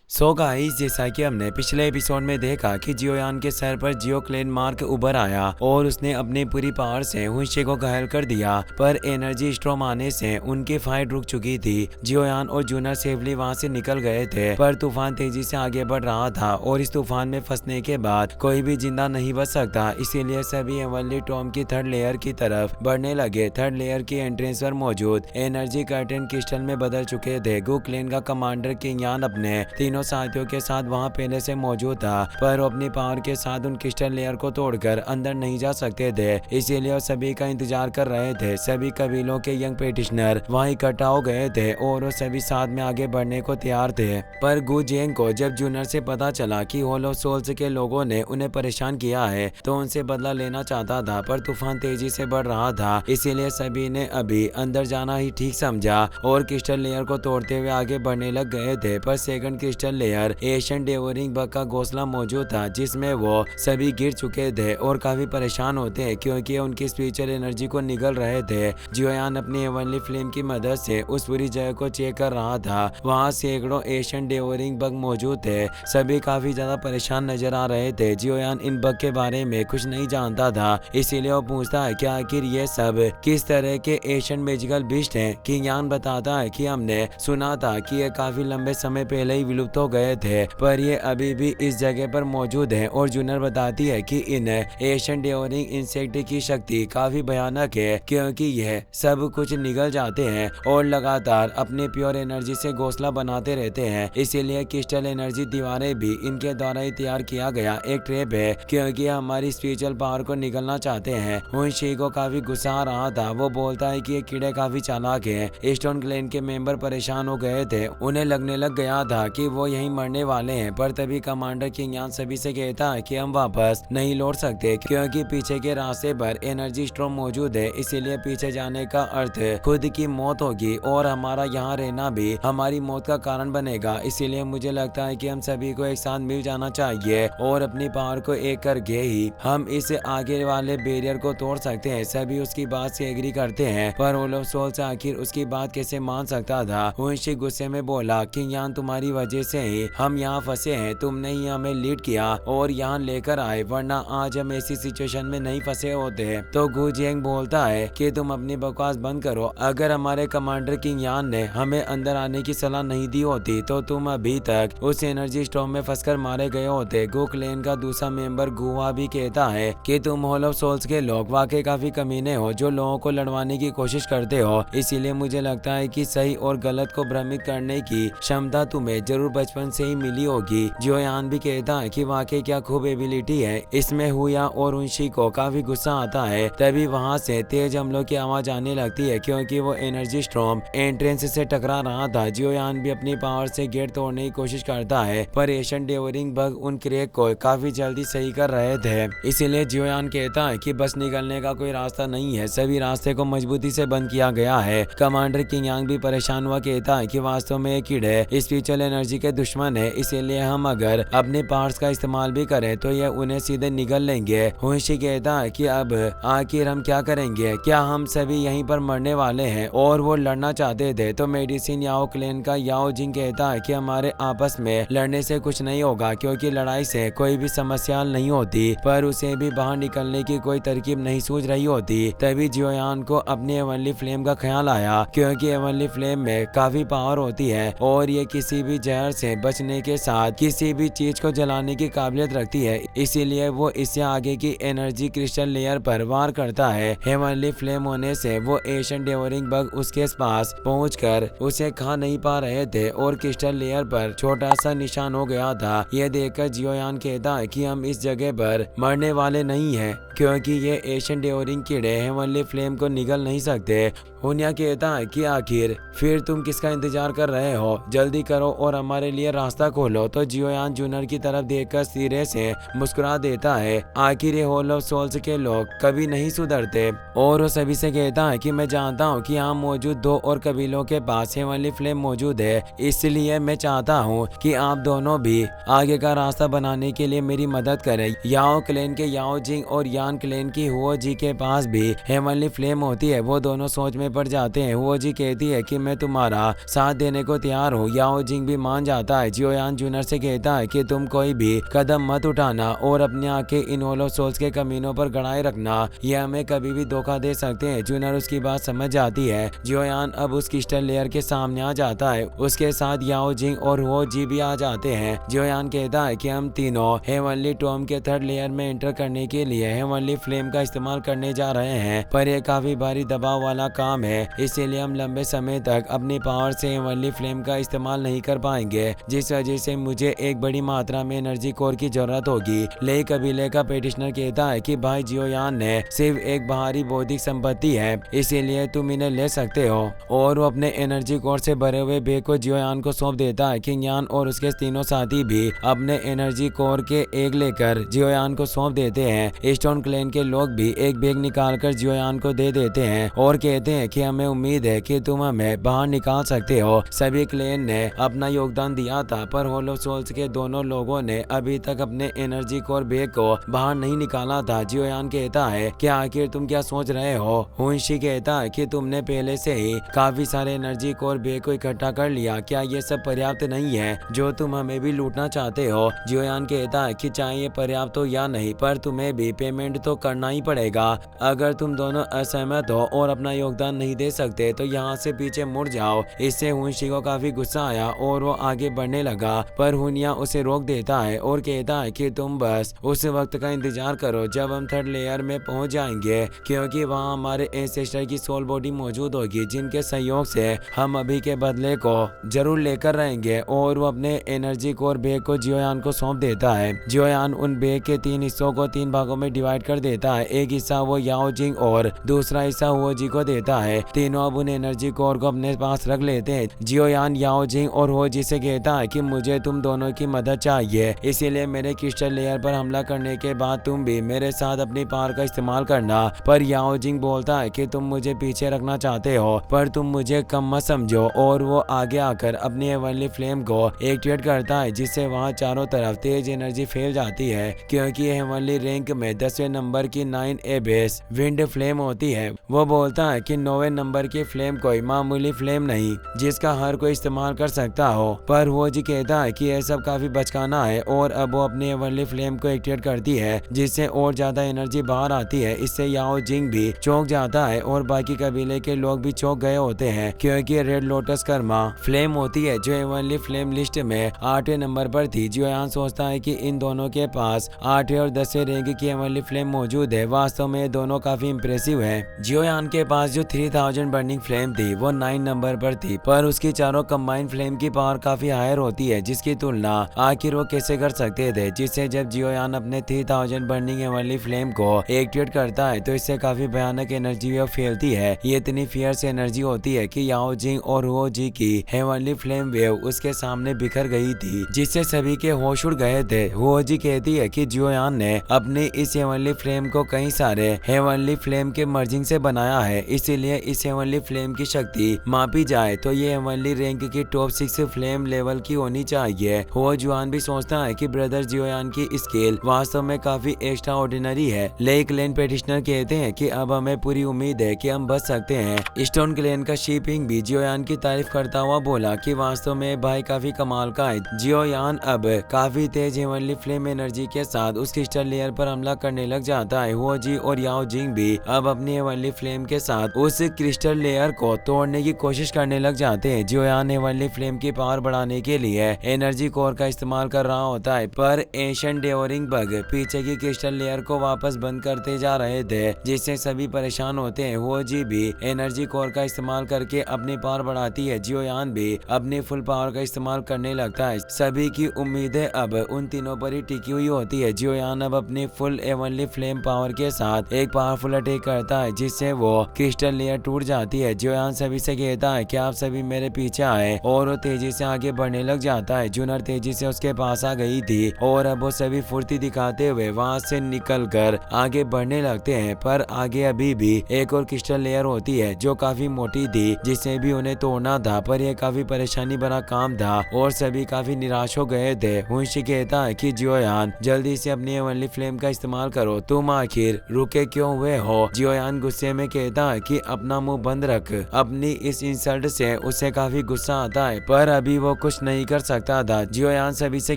So guys, जैसा कि हमने पिछले एपिसोड में देखा कि जियोयान के सर पर जियो क्लेन मार्क उभर आया और उसने अपनी पूरी पावर से हुनशी को घायल कर दिया। पर एनर्जी स्ट्रॉम आने से उनकी फाइट रुक चुकी थी। जियोयान और जूनर सेफली वहां से निकल गए थे, पर तूफान तेजी से आगे बढ़ रहा था और इस तूफान में फंसने के बाद कोई भी जिंदा नहीं बच सकता। इसीलिए सभी हेवनली टॉम की थर्ड लेयर की तरफ बढ़ने लगे। थर्ड लेयर की एंट्रेंस पर मौजूद एनर्जी कर्टन क्रिस्टल में बदल चुके थे। गु क्लेन का कमांडर किंग अपने तीनों साथियों के साथ वहां पहले से मौजूद था, पर वो अपनी पावर के साथ उन क्रिस्टल लेयर को तोड़कर अंदर नहीं जा सकते थे। इसीलिए वो सभी का इंतजार कर रहे थे। सभी कबीलों के यंग पेटिशनर वहां इकट्ठा हो गए थे और वो सभी साथ में आगे बढ़ने को तैयार थे। पर गु जेंग को जब जूनर से पता चला कि हॉल ऑफ सोल्स के लोगों ने उन्हें परेशान किया है, तो उनसे बदला लेना चाहता था। पर तूफान तेजी से बढ़ रहा था, इसीलिए सभी ने अभी अंदर जाना ही ठीक समझा और क्रिस्टल लेयर को तोड़ते हुए आगे बढ़ने लग गए थे। पर second crystal layer Asian devouring bug का घोंसला मौजूद था, जिसमें वो सभी गिर चुके थे और काफी परेशान होते हैं क्योंकि उनकी स्पिरिचुअल एनर्जी को निगल रहे थे। जियोयान अपनी हेवनली फ्लेम की मदद से उस पूरी जगह को चेक कर रहा था। वहां सैकड़ों एशियन डेवोरिंग बग मौजूद थे। सभी काफी ज्यादा परेशान नजर आ रहे थे। जियोयान इन बग के बारे में कुछ नहीं जानता था, इसीलिए वो पूछता है कि आखिर ये सब किस तरह के एशियन मैजिकल बीस्ट हैं। किंग बताता है कि हमने सुना था कि ये काफी लंबे समय पहले ही विलुप्त हो गए थे, पर ये अभी भी इस जगह पर मौजूद है। और जूनर बताती है कि इन एशियन डेवोरिंग इंसेक्ट की शक्ति काफी भयानक है, क्योंकि यह सब कुछ निगल जाते हैं और लगातार अपने प्योर एनर्जी से घोंसला बनाते रहते हैं। इसीलिए क्रिस्टल एनर्जी दीवारें भी इनके द्वारा ही तैयार किया गया एक ट्रैप है, क्योंकि हमारी स्पिरिचुअल पावर को निगलना चाहते हैं। हुनशी को काफी गुस्सा आ रहा था। वो बोलता है कि ये कीड़े काफी चालाक हैं। स्टोन क्लेन के मेंबर परेशान हो गए थे। उन्हें लगने लग गया था कि वो यहीं मरने वाले हैं। पर तभी कमांडर किंग सभी से कहता है कि हम वापस नहीं लौट सकते, क्योंकि पीछे के रास्ते पर एनर्जी स्ट्रॉम मौजूद है। इसीलिए पीछे जाने का अर्थ खुद की मौत होगी और हमारा यहाँ रहना भी हमारी मौत का कारण बनेगा। इसीलिए मुझे लगता है कि हम सभी को एक साथ मिल जाना चाहिए और अपनी पावर को एक करके ही हम इस आगे वाले बैरियर को तोड़ सकते हैं। सभी उसकी बात से एग्री करते हैं, पर ऑल ऑफ सोल्स आखिर उसकी बात कैसे मान सकता था। हुनशी गुस्से में बोला, किंग तुम्हारी वजह से ही हम यहाँ फंसे हैं। तुमने ही हमें लीड किया और यहाँ लेकर आए, वरना आज हम ऐसी सिचुएशन में नहीं फंसे होते। तो गु जेंग बोलता है कि तुम अपनी बकवास बंद करो। अगर हमारे कमांडर किंग ने हमें अंदर आने की सलाह नहीं दी होती, तो तुम अभी तक उस एनर्जी स्टॉर्म में फंसकर मारे गए होते। गु क्लेन का दूसरा मेंबर गुआ भी कहता है कि तुम हॉल ऑफ सोल्स के लोग वाकई काफी कमीने हो, जो लोगों को लड़वाने की कोशिश करते हो। इसीलिए मुझे लगता है कि सही और गलत को भ्रमित करने की क्षमता तुम्हें जरूर बचपन से ही मिली होगी। जियोयान भी कहता है कि वाकई क्या खूब एबिलिटी है। इसमें हुआ और हुनशी को काफी गुस्सा आता है। तभी वहां से तेज हमलों की आवाज आने लगती है, क्योंकि वो एनर्जी स्टॉर्म एंट्रेंस से टकरा रहा था। जियोयान भी अपनी पावर से गेट तोड़ने की कोशिश करता है, पर एशियन डेवोरिंग बग उन क्रैक को काफी जल्दी सही कर रहे थे। इसीलिए जियोयान कहता है कि बस निकलने का कोई रास्ता नहीं है, सभी रास्ते को मजबूती से बंद किया गया है। कमांडर किंग भी परेशान हुआ कहता है कि वास्तव में ये कीड़े स्पिरिचुअल एनर्जी के दुश्मन है, इसीलिए हम अगर अपने पावर्स का इस्तेमाल भी करें तो ये उन्हें सीधे निगल लेंगे। हुनशी कहता है कि अब आखिर हम क्या करेंगे, क्या हम सभी यहीं पर मरने वाले हैं। और वो लड़ना चाहते थे। तो मेडिसिन याओ क्लेन का याओ जिंग कहता है कि हमारे आपस में लड़ने से कुछ नहीं होगा, क्योंकि लड़ाई से कोई भी समस्या नहीं होती। पर उसे भी बाहर निकलने की कोई तरकीब नहीं सूझ रही होती। तभी जियोयान को अपनी हेवनली फ्लेम का ख्याल आया, क्योंकि हेवनली फ्लेम में काफी पावर होती है और ये किसी भी जहर से बचने के साथ किसी भी चीज को जलाने की काबिलियत रखती है। इसीलिए वो इससे आगे की एनर्जी क्रिस्टल लेयर पर वार करता है। हेवनली फ्लेम होने से वो एशियन डेवोरिंग बग उसके पास पहुंचकर उसे खा नहीं पा रहे थे और क्रिस्टल लेयर पर छोटा सा निशान हो गया था। यह देखकर जियोयान कहता है कि हम इस जगह पर मरने वाले नहीं हैं, क्योंकि ये एशियन डेवोरिंग कीड़े हेवनली फ्लेम को निगल नहीं सकते। हुनिया कहता है कि आखिर फिर तुम किसका इंतजार कर रहे हो, जल्दी करो और हमारे लिए रास्ता खोलो। तो जियोयान जूनर की तरफ देखकर सिरे से मुस्कुरा देता है। आखिर ये हॉल ऑफ सोल्स के लोग कभी नहीं सुधरते और वो सभी से कहता है कि मैं जानता हूँ कि यहाँ मौजूद दो और कबीलों के पास हेवनली फ्लेम मौजूद है, इसलिए मैं चाहता हूँ कि आप दोनों भी आगे का रास्ता बनाने के लिए मेरी मदद करें। याओ क्लेन के याओ जिंग और यान क्लेन की हुओ जी के पास भी हेवनली फ्लेम होती है। वो दोनों सोच में पड़ जाते हैं। हुओ जी कहती है कि मैं तुम्हारा साथ देने को तैयार हूँ। याओ जिंग भी मान जाता जाता है। जियोयान जूनियर से कहता है कि तुम कोई भी कदम मत उठाना और अपनी आंखें इन होलो सोल्स के कमीनों पर गड़ाए रखना, ये हमें कभी भी धोखा दे सकते हैं। जूनियर उसकी बात समझ जाती है। जियोयान अब उस क्रिस्टल लेयर के सामने आ जाता है। उसके साथ याओ जिंग और हो जी भी आ जाते हैं। जियोयान कहता है कि हम तीनों हेवनली टॉम के थर्ड लेयर में एंटर करने के लिए हेवनली फ्लेम का इस्तेमाल करने जा रहे हैं, पर यह काफी भारी दबाव वाला काम है, इसीलिए हम लंबे समय तक अपनी पावर से हेवनली फ्लेम का इस्तेमाल नहीं कर पाएंगे, जिस वजह से मुझे एक बड़ी मात्रा में एनर्जी कोर की जरूरत होगी। ले कबीले का पेटिशनर कहता है कि भाई जियोयान ने सिर्फ एक बाहरी बौद्धिक संपत्ति है, इसीलिए तुम इन्हें ले सकते हो, और वो अपने एनर्जी कोर से भरे हुए बैग को जियोयान को सौंप देता है। किंग यान और उसके तीनों साथी भी अपने एनर्जी कोर के एक लेकर जियोयान को सौंप देते हैं। स्टोन क्लेन के लोग भी एक बैग निकालकर जियोयान को दे देते हैं और कहते हैं कि हमें उम्मीद है कि तुम हमें बाहर निकाल सकते हो। सभी क्लेन ने अपना योगदान दिया था, पर होलो सोल्स के दोनों लोगों ने अभी तक अपने एनर्जी कोर बैग को बाहर नहीं निकाला था। जियोयान कहता है कि आखिर तुम क्या सोच रहे हो। हुनशी कहता है कि तुमने पहले से ही काफी सारे एनर्जी कोर बैग को इकट्ठा कर लिया, क्या ये सब पर्याप्त नहीं है जो तुम हमें भी लूटना चाहते हो। जियोयान कहता है कि चाहे ये पर्याप्त हो या नहीं, पर तुम्हें भी पेमेंट तो करना ही पड़ेगा। अगर तुम दोनों असहमत हो और अपना योगदान नहीं दे सकते तो यहाँ से पीछे मुड़ जाओ। इससे हुनशी को काफी गुस्सा आया और वो आगे बढ़ने लगा, पर हुनिया उसे रोक देता है और कहता है कि तुम बस उस वक्त का इंतजार करो जब हम थर्ड लेयर में पहुंच जाएंगे, क्योंकि वहाँ हमारे एंसेस्टर की सोल बॉडी मौजूद होगी, जिनके सहयोग से हम अभी के बदले को जरूर लेकर रहेंगे। और वो अपने एनर्जी कोर बैग को जियोयान को सौंप देता है। जियोयान उन बैग के 3 हिस्सों को 3 भागों में डिवाइड कर देता है। एक हिस्सा वो याओ जिंग और दूसरा हिस्सा हुओ जी को देता है। तीनों अब उन एनर्जी कोर को अपने पास रख लेते हैं। जियोयान याओ जिंग और हो जी से कहता है कि मुझे तुम दोनों की मदद चाहिए, इसीलिए मेरे क्रिस्टल लेयर पर हमला करने के बाद तुम भी मेरे साथ अपनी पावर का इस्तेमाल करना। पर याओ जिंग बोलता है कि तुम मुझे पीछे रखना चाहते हो, पर तुम मुझे कम मत समझो, और वो आगे आकर अपनी हेवनली फ्लेम को एक्टिवेट करता है, जिससे वहाँ चारों तरफ तेज एनर्जी फैल जाती है, क्योंकि हेवनली रैंक में 10वें नंबर की 9 एबेस विंड फ्लेम होती है। वो बोलता है कि 9वें नंबर की फ्लेम कोई मामूली फ्लेम नहीं जिसका हर कोई इस्तेमाल कर सकता हो, पर वो जी कहता है कि यह सब काफी बचकाना है, और अब वो अपनी हेवनली फ्लेम को एक्टिवेट करती है, जिससे और ज्यादा एनर्जी बाहर आती है। इससे याओ जिंग भी चौंक जाता है और बाकी कबीले के लोग भी चौंक गए होते हैं, क्योंकि रेड लोटस कर्मा फ्लेम होती है जो हेवनली फ्लेम लिस्ट में 8वें नंबर पर थी। जियोयान सोचता है कि इन दोनों के पास 8वें और 10वें रैंक की हेवनली फ्लेम मौजूद है। वास्तव में दोनों काफी इंप्रेसिव है। जियोयान के पास जो 3000 बर्निंग फ्लेम थी वो 9 नंबर पर थी, पर उसकी चारों कंबाइंड फ्लेम की पावर काफी हायर होती है, जिसकी तुलना आखिर वो कैसे कर सकते थे। जिससे जब जियोयान अपने 3000 बर्निंग हेवनली फ्लेम को एक्टिवेट करता है तो इससे काफी भयानक एनर्जी वेव फैलती है। ये इतनी फियर्स एनर्जी होती है कि याओ जिंग और हुओ जी की हेवनली फ्लेम वेव उसके सामने बिखर गई थी, जिससे सभी के होश उड़ गए थे। हुओ जी कहती है कि जियोयान ने अपनी इस हेवनली फ्लेम को कई सारे हेवनली फ्लेम के मर्जिंग से बनाया है, इसीलिए इस हेवनली फ्लेम की शक्ति मापी जाए तो ये हेवनली रैंक की टॉप 6 फ्लेम लेवल की होनी चाहिए। हुओ जुआन भी सोचता है कि ब्रदर जियोयान की स्केल वास्तव में काफी एक्स्ट्रा ऑर्डिनरी है। लेक क्लेन पेटिशनर कहते हैं कि अब हमें पूरी उम्मीद है कि हम बच सकते हैं। स्टोन क्लेन का शिपिंग भी जियोयान की तारीफ करता हुआ बोला कि वास्तव में भाई काफी कमाल का है। जियोयान अब काफी तेज हेवनली फ्लेम एनर्जी के साथ उस क्रिस्टल लेयर पर हमला करने लग जाता है। हुओ जी और याओ जिंग भी अब अपनी हेवनली फ्लेम के साथ उस क्रिस्टल लेयर को तोड़ने की कोशिश करने लग जाते हैं। जियोयान हेवनली फ्लेम की पावर बढ़ाने के लिए एनर्जी कोर का इस्तेमाल कर रहा होता है, पर एशियन डेवरिंग बग पीछे की क्रिस्टल लेयर को वापस बंद करते जा रहे थे, जिससे सभी परेशान होते हैं। हुओ जी भी एनर्जी कोर का इस्तेमाल करके अपनी पावर बढ़ाती है। जियोयान भी अपनी फुल पावर का इस्तेमाल करने लगता है। सभी की उम्मीदें अब उन तीनों पर ही टिकी हुई होती है। जियोयान अब अपनी फुल हेवनली फ्लेम पावर के साथ एक पावरफुल अटैक करता है, जिससे वो क्रिस्टल लेयर टूट जाती है। जियोयान सभी से कहता है कि आप सभी मेरे पीछे आए, और वो तेजी से आगे बढ़ने लग जाता है। जूनर तेजी से उसके पास आ गई थी और अब वो सभी फुर्ती दिखाते हुए वहां से निकलकर आगे बढ़ने लगते हैं, पर आगे अभी भी एक और क्रिस्टल लेयर होती है जो काफी मोटी थी, जिसे भी उन्हें तोड़ना था, पर यह काफी परेशानी भरा काम था और सभी काफी निराश हो गए थे। हुनशी कहता है कि जियोयान जल्दी से अपनी हेवनली फ्लेम का इस्तेमाल करो, तुम आखिर रुके क्यों हुए हो। जियोयान गुस्से में कहता है कि अपना मुंह बंद रख। अपनी इस इंसल्ट से उसे काफी गुस्सा आता है, पर अभी वो कुछ नहीं कर सकता था। जियोयान सभी से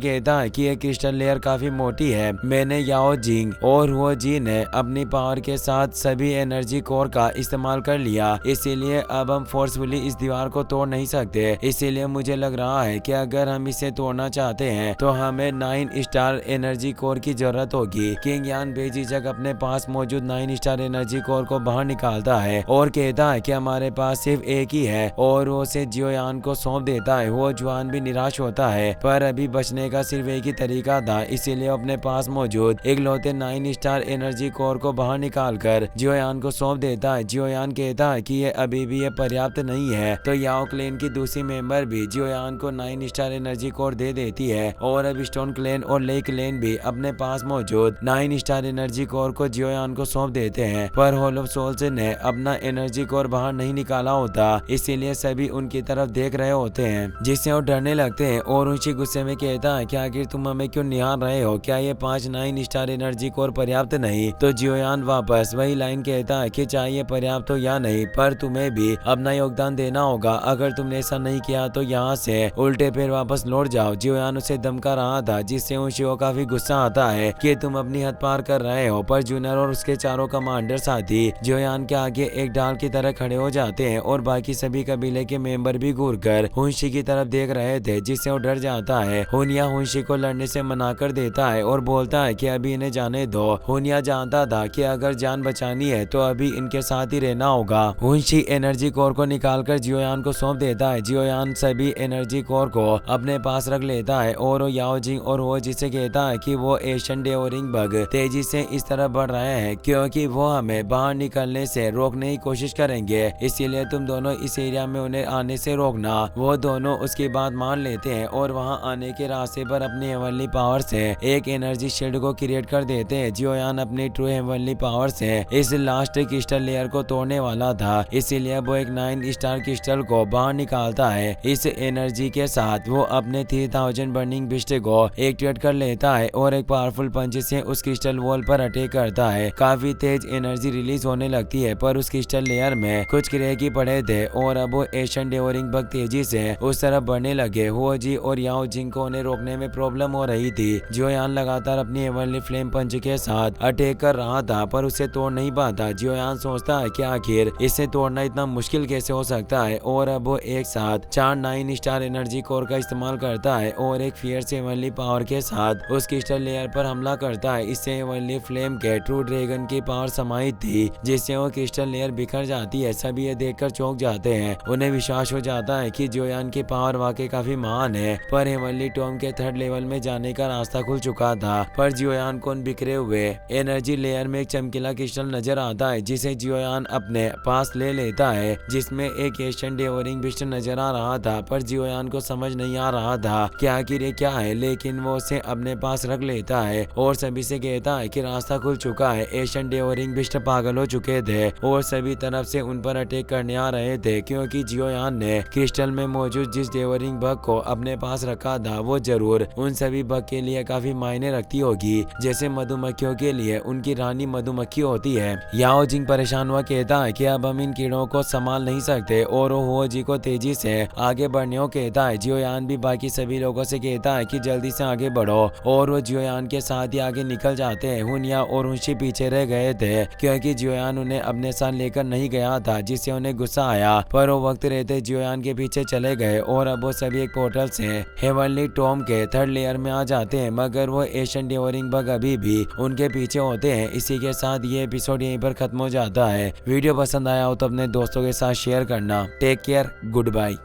कहता है कि ये क्रिस्टल लेयर काफी मोटी है। मैंने याओ जिंग और हुओ जी ने अपनी पावर के साथ सभी एनर्जी कोर का इस्तेमाल कर लिया, इसीलिए अब हम फोर्सफुली इस दीवार को तोड़ नहीं सकते। इसीलिए मुझे लग रहा है कि अगर हम इसे तोड़ना चाहते हैं तो हमें 9 स्टार एनर्जी कोर की जरूरत होगी। किंग यान बेझिझक अपने पास मौजूद 9 स्टार एनर्जी कोर को बाहर निकालता है और कहता है कि हमारे पास सिर्फ एक ही है और वो उसे जियोयान को सौंप देता है। वो जुआन भी निराश होता है, पर अभी बचने का सिर्फ एक ही तरीका था, इसीलिए अपने पास मौजूद इकलौते 9 स्टार एनर्जी कोर को बाहर निकालकर जियोयान को सौंप देता है। जियोयान कहता है कि ये अभी भी ये पर्याप्त नहीं है, तो याओ क्लेन की दूसरी मेंबर भी जियोयान को 9 स्टार एनर्जी कोर दे देती है और अब स्टोन क्लेन और ले क्लेन भी अपने पास मौजूद 9 स्टार एनर्जी कोर को जियोयान को सौंप देते हैं। पर हॉल ऑफ सोल्स ने अपना एनर्जी कोर बाहर नहीं निकाला होता, इसीलिए सभी उनकी तरफ देख रहे होते हैं, जिससे वो डरने लगते हैं। और ऊंची गुस्से में कहता है कि आखिर तुम हमें क्यों निहार रहे हो, क्या ये 5 9 स्टार एनर्जी कोर पर्याप्त नहीं? तो जियोयान वापस वही लाइन कहता है कि चाहे पर्याप्त हो या नहीं, पर तुम्हें भी अपना योगदान देना होगा। अगर तुमने ऐसा नहीं किया तो यहाँ से उल्टे पैर वापस लौट जाओ। जियोयान उसे धमका रहा था, जिससे ऊंची को काफी गुस्सा आता है कि तुम अपनी हद पार कर रहे हो। पर जूनियर और उसके चारों कमांडर साथी जियोयान के आगे एक ढाल की तरह खड़े हो जाते हैं और बाकी सभी कबीले के मेंबर भी घूरकर हुंशी की तरफ देख रहे थे, जिससे वो डर जाता है। हुनिया हुंशी को लड़ने से मना कर देता है और बोलता है कि अभी इन्हें जाने दो। हुनिया जानता था कि अगर जान बचानी है तो अभी इनके साथ ही रहना होगा। हुंशी एनर्जी कोर को निकालकर जियोयान को सौंप देता है। जियोयान सभी एनर्जी कोर को अपने पास रख लेता है और याओ जिंग और वो जिसे कहता है कि वो एशियन डेवरिंग बग तेजी से इस तरफ बढ़ रहे हैं, क्योंकि वो हमें बाहर निकलने से रोकने की कोशिश करेंगे, इसीलिए तुम दोनों इस एरिया में उन्हें आने से रोकना। वो दोनों उसकी बात मान लेते हैं और वहां आने के रास्ते पर अपनी हेवनली पावर से एक एनर्जी शील्ड को क्रिएट कर देते हैं। जियोयान अपनी ट्रू हेवनली पावर से इस लास्ट क्रिस्टल लेयर को तोड़ने वाला था, इसीलिए वो एक 9 स्टार क्रिस्टल को बाहर निकालता है। इस एनर्जी के साथ वो अपने 3000 बर्निंग बिस्ट को एक्टिवेट कर लेता है और एक पावरफुल पंच से उस क्रिस्टल वॉल पर अटैक करता है। काफी तेज एनर्जी रिलीज होने लगती है, पर उस क्रिस्टल लेयर में कुछ क्रेक ही पड़े थे और अब वो एशियन डेवरिंग बग तेजी से उस तरफ बढ़ने लगे। हुओ जी और याओ जिंग को उन्हें रोकने में प्रॉब्लम हो रही थी। जियोयान लगातार अपनी हेवनली फ्लेम पंच के साथ अटैक कर रहा था, पर उसे तोड़ नहीं पाता। जियोयान सोचता है कि आखिर इसे तोड़ना इतना मुश्किल कैसे हो सकता है, और अब वो एक साथ 4 9 स्टार एनर्जी कोर का इस्तेमाल करता है और एक फियर्स हेवनली पावर के साथ उस क्रिस्टल लेयर पर हमला करता है। इससे हेवनली फ्लेम के ट्रू ड्रैगन की पावर समाहित थी, जिससे वो क्रिस्टल लेयर बिखर जाती है। सभी ये देखकर चौंक जाते हैं। उन्हें विश्वास हो जाता है कि जियोयान की पावर वाकई काफी महान है, पर हेवनली टॉम के 3rd लेवल में जाने का रास्ता खुल चुका था। पर जियोयान को उन बिखरे हुए एनर्जी लेयर में एक चमकीला क्रिस्टल नजर आता है, जिसे जियोयान अपने पास ले लेता है, जिसमें एक एशियन डेवरिंग बिस्ट नजर आ रहा था। पर जियोयान को समझ नहीं आ रहा था कि आखिर ये क्या है, लेकिन वो उसे अपने पास रख लेता है और सभी से कहता है कि रास्ता खुल चुका है। एशियन डेवरिंग बिस्ट पागल हो चुके थे और सभी तरफ से उन पर अटैक करने आ रहे थे, क्योंकि जियोयान ने क्रिस्टल में मौजूद जिस डेवरिंग बग को अपने पास रखा था वो जरूर उन सभी बग के लिए काफी मायने रखती होगी, जैसे मधुमक्खियों के लिए उनकी रानी मधुमक्खी होती है। याओ जिंग परेशान हुआ कहता है कि अब हम इन कीड़ों को संभाल नहीं सकते और वो हुओ जी को तेजी से आगे बढ़ने को कहता है। जियोयान भी बाकी सभी लोगों से कहता है कि जल्दी से आगे बढ़ो, और वो जियोयान के साथ ही आगे निकल जाते हैं। हुनिया और हुंशी पीछे रह गए थे, क्योंकि जियोयान उन्हें अपने साथ लेकर नहीं गया था, जिससे उन्हें गुस्सा आया। पर वो वक्त रहते जियोयान के पीछे चले गए और अब वो सभी एक पोर्टल से हेवनली टॉम के 3rd लेयर में आ जाते हैं, मगर वो एशियन डेवरिंग बग अभी भी उनके पीछे होते हैं। इसी के साथ ये एपिसोड यहीं पर खत्म हो जाता है। वीडियो पसंद आया हो तो अपने दोस्तों के साथ शेयर करना। Take care, good bye.